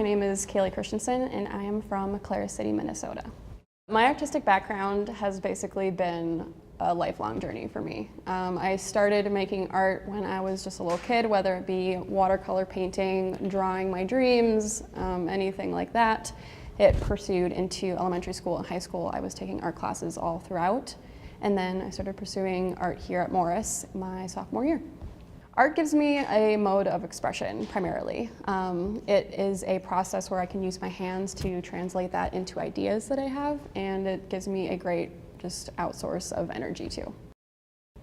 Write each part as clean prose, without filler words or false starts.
my name is Kaylee Christensen and I am from Clara City, Minnesota. My artistic background has basically been a lifelong journey for me. I started making art when I was just a little kid, whether it be watercolor painting, drawing my dreams, anything like that. It pursued into elementary school and high school. I was taking art classes all throughout. And then I started pursuing art here at Morris my sophomore year. Art gives me a mode of expression, primarily. It is a process where I can use my hands to translate that into ideas that I have, and it gives me a great just outsource of energy too.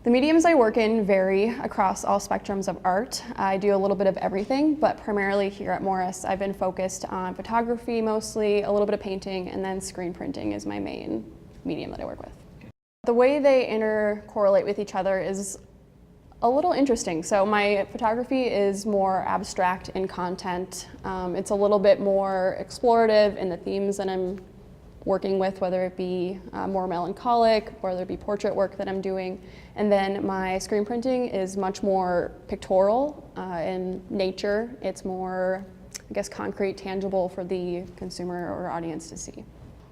The mediums I work in vary across all spectrums of art. I do a little bit of everything, but primarily here at Morris, I've been focused on photography mostly, a little bit of painting, and then screen printing is my main medium that I work with. The way they intercorrelate with each other is a little interesting. So my photography is more abstract in content. It's a little bit more explorative in the themes that I'm working with, whether it be more melancholic, whether it be portrait work that I'm doing. And then my screen printing is much more pictorial in nature. It's more, I guess, concrete, tangible for the consumer or audience to see.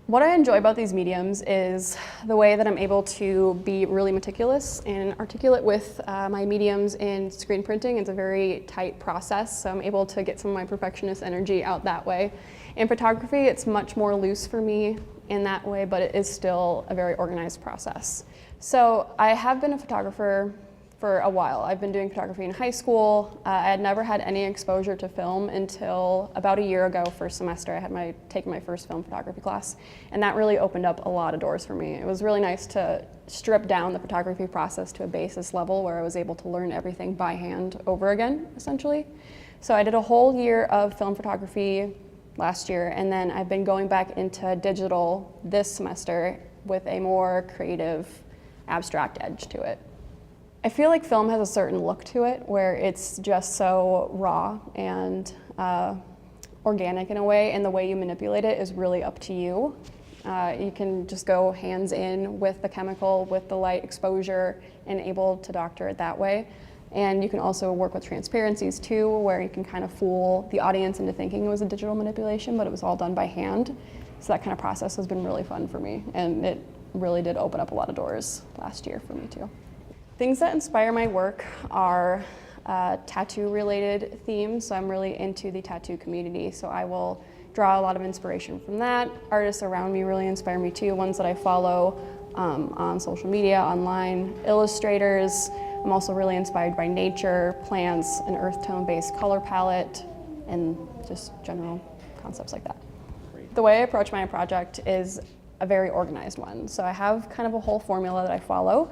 What I enjoy about these mediums is the way that I'm able to be really meticulous and articulate with my mediums in screen printing. It's a very tight process, so I'm able to get some of my perfectionist energy out that way. In photography, it's much more loose for me in that way, but it is still a very organized process. So I have been a photographer for a while. I've been doing photography in high school. I had never had any exposure to film until about a year ago, first semester. I had taken my first film photography class, and that really opened up a lot of doors for me. It was really nice to strip down the photography process to a basis level where I was able to learn everything by hand over again, essentially. So I did a whole year of film photography last year, and then I've been going back into digital this semester with a more creative, abstract edge to it. I feel like film has a certain look to it where it's just so raw and organic in a way, and the way you manipulate it is really up to you. You can just go hands in with the chemical, with the light exposure, and able to doctor it that way. And you can also work with transparencies too, where you can kind of fool the audience into thinking it was a digital manipulation, but it was all done by hand. So that kind of process has been really fun for me, and it really did open up a lot of doors last year for me too. Things that inspire my work are tattoo-related themes, so I'm really into the tattoo community, so I will draw a lot of inspiration from that. Artists around me really inspire me too, ones that I follow on social media, online, illustrators. I'm also really inspired by nature, plants, an earth tone-based color palette, and just general concepts like that. The way I approach my project is a very organized one, so I have kind of a whole formula that I follow.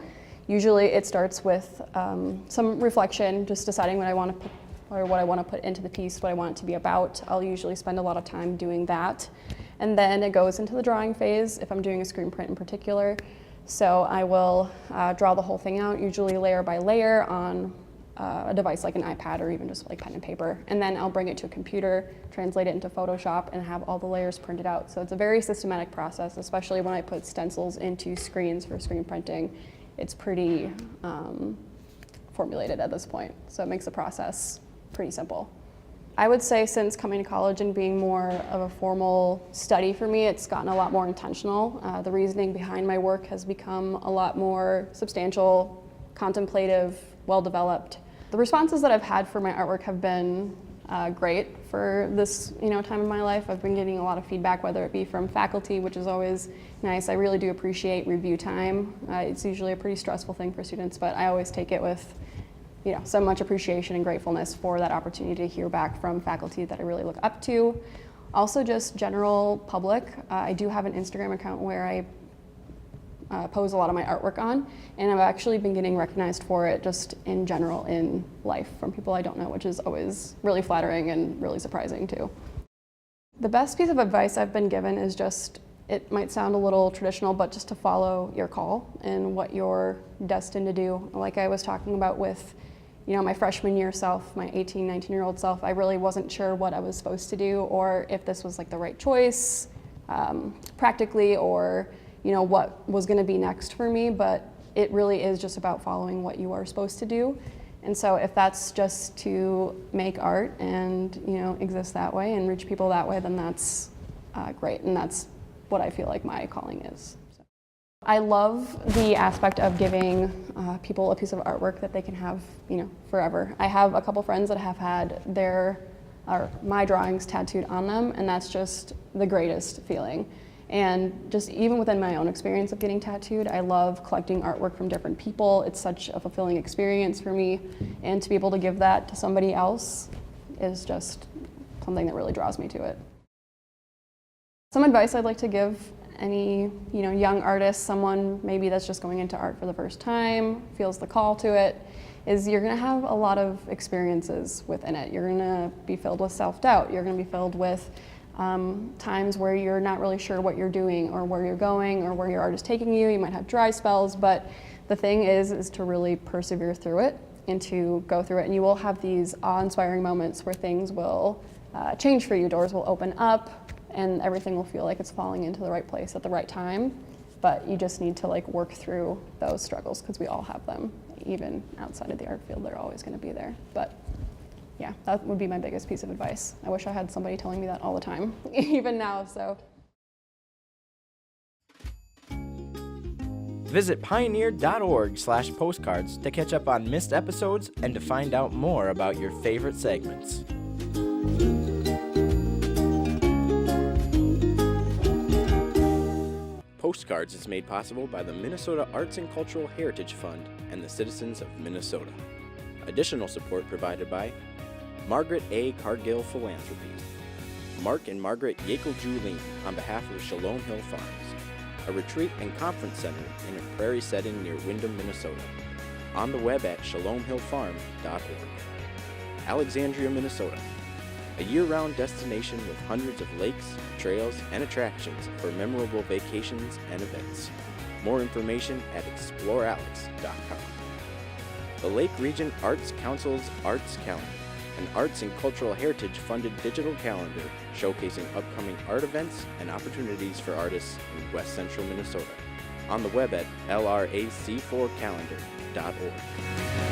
Usually it starts with some reflection, just deciding what I want to put, or what I want to put into the piece, what I want it to be about. I'll usually spend a lot of time doing that. And then it goes into the drawing phase, if I'm doing a screen print in particular. So I will draw the whole thing out, usually layer by layer on a device like an iPad or even just like pen and paper. And then I'll bring it to a computer, translate it into Photoshop, and have all the layers printed out. So it's a very systematic process, especially when I put stencils into screens for screen printing. It's pretty formulated at this point, so it makes the process pretty simple. I would say since coming to college and being more of a formal study for me, it's gotten a lot more intentional. The reasoning behind my work has become a lot more substantial, contemplative, well-developed. The responses that I've had for my artwork have been great for this time in my life. I've been getting a lot of feedback, whether it be from faculty, which is always nice. I really do appreciate review time. It's usually a pretty stressful thing for students, but I always take it with so much appreciation and gratefulness for that opportunity to hear back from faculty that I really look up to. Also just general public. I do have an Instagram account where I pose a lot of my artwork on, and I've actually been getting recognized for it just in general in life from people I don't know, which is always really flattering and really surprising too. The best piece of advice I've been given is just, it might sound a little traditional, but just to follow your call and what you're destined to do. Like I was talking about with my freshman year self, my 18, 19-year-old self, I really wasn't sure what I was supposed to do or if this was like the right choice practically, or what was going to be next for me, but it really is just about following what you are supposed to do. And so if that's just to make art and, you know, exist that way and reach people that way, then that's great. And that's what I feel like my calling is. So. I love the aspect of giving people a piece of artwork that they can have, you know, forever. I have a couple friends that have had my drawings tattooed on them, and that's just the greatest feeling. And just even within my own experience of getting tattooed, I love collecting artwork from different people. It's such a fulfilling experience for me, and to be able to give that to somebody else is just something that really draws me to it. Some advice I'd like to give any, you know, young artist, someone maybe that's just going into art for the first time, feels the call to it, is you're gonna have a lot of experiences within it. You're gonna be filled with self-doubt. You're gonna be filled with times where you're not really sure what you're doing or where you're going or where your art is taking you. You might have dry spells, but the thing is to really persevere through it and to go through it. And you will have these awe-inspiring moments where things will change for you. Doors will open up and everything will feel like it's falling into the right place at the right time. But you just need to like work through those struggles because we all have them. Even outside of the art field, they're always going to be there. But yeah, that would be my biggest piece of advice. I wish I had somebody telling me that all the time, even now, so. Visit pioneer.org/postcards to catch up on missed episodes and to find out more about your favorite segments. Postcards is made possible by the Minnesota Arts and Cultural Heritage Fund and the citizens of Minnesota. Additional support provided by Margaret A. Cargill Philanthropies, Mark and Margaret Yackel-Julien on behalf of Shalom Hill Farms, a retreat and conference center in a prairie setting near Windham, Minnesota. On the web at shalomhillfarm.org. Alexandria, Minnesota, a year-round destination with hundreds of lakes, trails, and attractions for memorable vacations and events. More information at explorealex.com. The Lake Region Arts Council's Arts Calendar, an arts and cultural heritage funded digital calendar showcasing upcoming art events and opportunities for artists in West Central Minnesota. On the web at lrac4calendar.org.